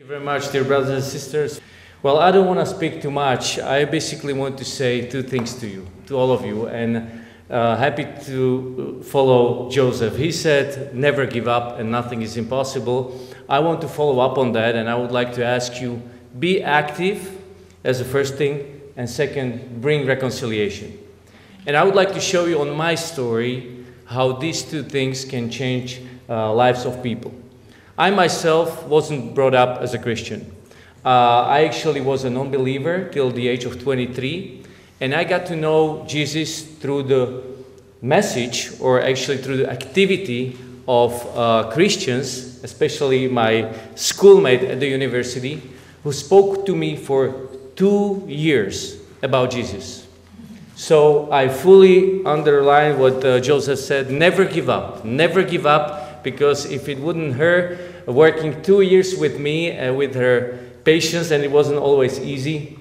Thank you very much, dear brothers and sisters. Well, I don't want to speak too much. I basically want to say two things to you, to all of you, and happy to follow Joseph. He said, never give up and nothing is impossible. I want to follow up on that, and I would like to ask you, be active as the first thing, and second, bring reconciliation. And I would like to show you on my story how these two things can change lives of people. I myself wasn't brought up as a Christian. I actually was a non-believer till the age of 23, and I got to know Jesus through the message, or actually through the activity of Christians, especially my schoolmate at the university, who spoke to me for 2 years about Jesus. So I fully underline what Joseph said, never give up, because if it wouldn't her working 2 years with me, with her patience, and it wasn't always easy,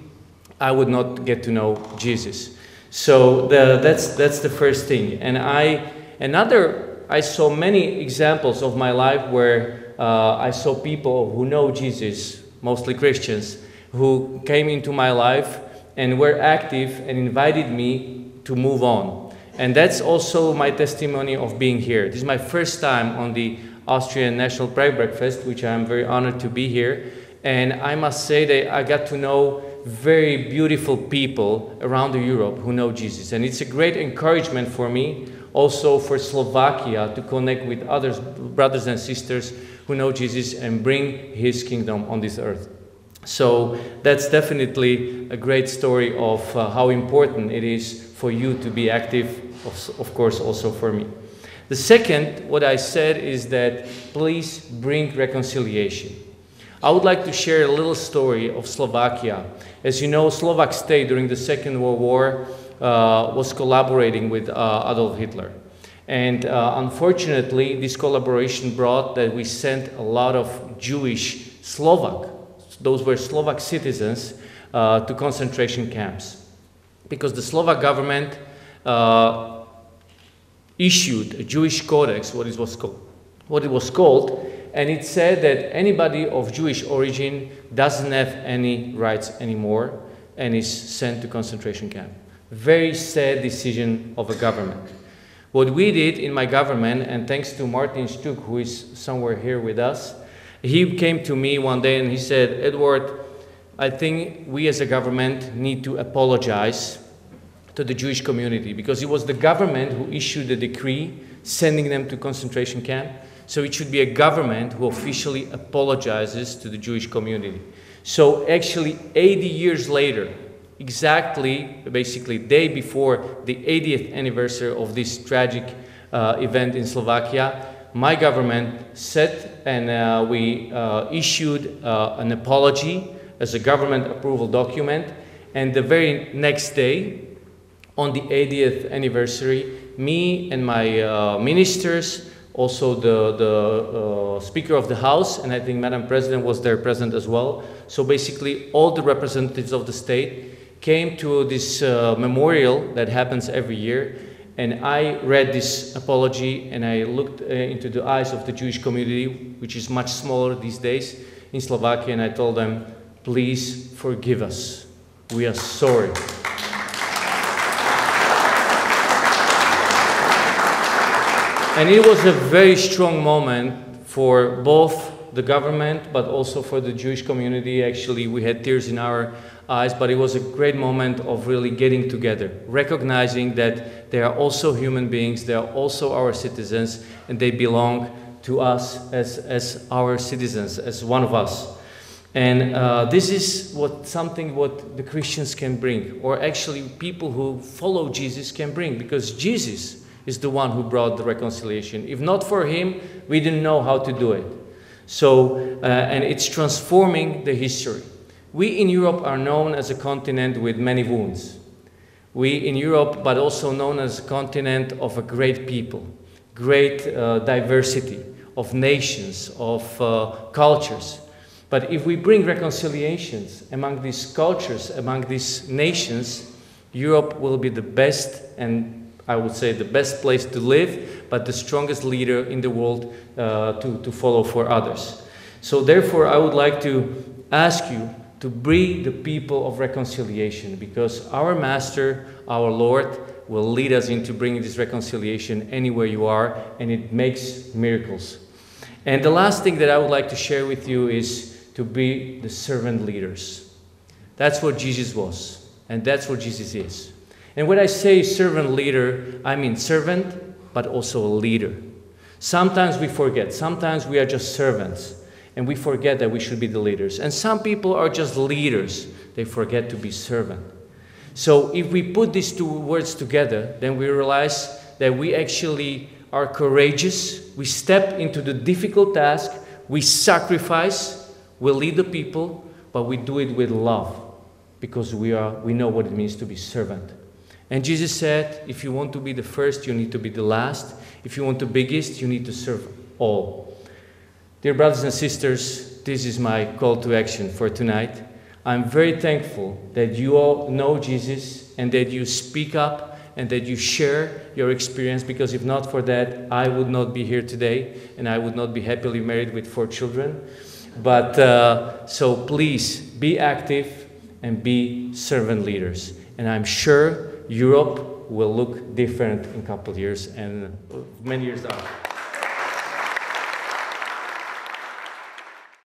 I would not get to know Jesus. So that's the first thing. And I saw many examples of my life where I saw people who know Jesus, mostly Christians, who came into my life and were active and invited me to move on. And that's also my testimony of being here. This is my first time on the Austrian National Prayer Breakfast, which I'm very honored to be here. And I must say that I got to know very beautiful people around Europe who know Jesus. And it's a great encouragement for me, also for Slovakia, to connect with others, brothers and sisters who know Jesus and bring His kingdom on this earth. So that's definitely a great story of how important it is for you to be active, of course also for me. The second, what I said is that please bring reconciliation. I would like to share a little story of Slovakia. As you know, Slovak state during the Second World War was collaborating with Adolf Hitler. And unfortunately, this collaboration brought that we sent a lot of Jewish Slovak, those were Slovak citizens, to concentration camps. Because the Slovak government issued a Jewish codex, what it was called, and it said that anybody of Jewish origin doesn't have any rights anymore and is sent to concentration camp. Very sad decision of a government. What we did in my government, and thanks to Martin Stuk, who is somewhere here with us, he came to me one day and he said, Edward, I think we as a government need to apologize to the Jewish community, because it was the government who issued the decree sending them to concentration camp. So it should be a government who officially apologizes to the Jewish community. So actually 80 years later, exactly, basically day before the 80th anniversary of this tragic event in Slovakia, my government set and we issued an apology as a government approval document, and the very next day, on the 80th anniversary, me and my ministers, also the Speaker of the House, and I think Madam President was there present as well. So basically all the representatives of the state came to this memorial that happens every year, and I read this apology and I looked into the eyes of the Jewish community, which is much smaller these days in Slovakia, and I told them, please forgive us. We are sorry. And it was a very strong moment for both the government, but also for the Jewish community. Actually, we had tears in our eyes, but it was a great moment of really getting together, recognizing that they are also human beings, they are also our citizens, and they belong to us as our citizens, as one of us. And this is something what the Christians can bring, or actually people who follow Jesus can bring, because Jesus is the one who brought the reconciliation. If not for Him, we didn't know how to do it. So, and it's transforming the history. We in Europe are known as a continent with many wounds. We in Europe, but also known as a continent of a great people, great diversity of nations, of cultures. But if we bring reconciliations among these cultures, among these nations, Europe will be the best, and I would say the best place to live, but the strongest leader in the world to follow for others. So therefore, I would like to ask you to be the people of reconciliation, because our Master, our Lord, will lead us into bringing this reconciliation anywhere you are, and it makes miracles. And the last thing that I would like to share with you is to be the servant leaders. That's what Jesus was, and that's what Jesus is. And when I say servant leader, I mean servant, but also a leader. Sometimes we forget. Sometimes we are just servants, and we forget that we should be the leaders. And some people are just leaders. They forget to be servant. So if we put these two words together, then we realize that we actually are courageous. We step into the difficult task. We sacrifice. We lead the people, but we do it with love, because we know what it means to be servant. And Jesus said, if you want to be the first, you need to be the last. If you want the biggest, you need to serve all. Dear brothers and sisters, this is my call to action for tonight. I'm very thankful that you all know Jesus and that you speak up and that you share your experience, because if not for that, I would not be here today and I would not be happily married with 4 children. But so please be active and be servant leaders. And I'm sure Europe will look different in a couple of years and many years after.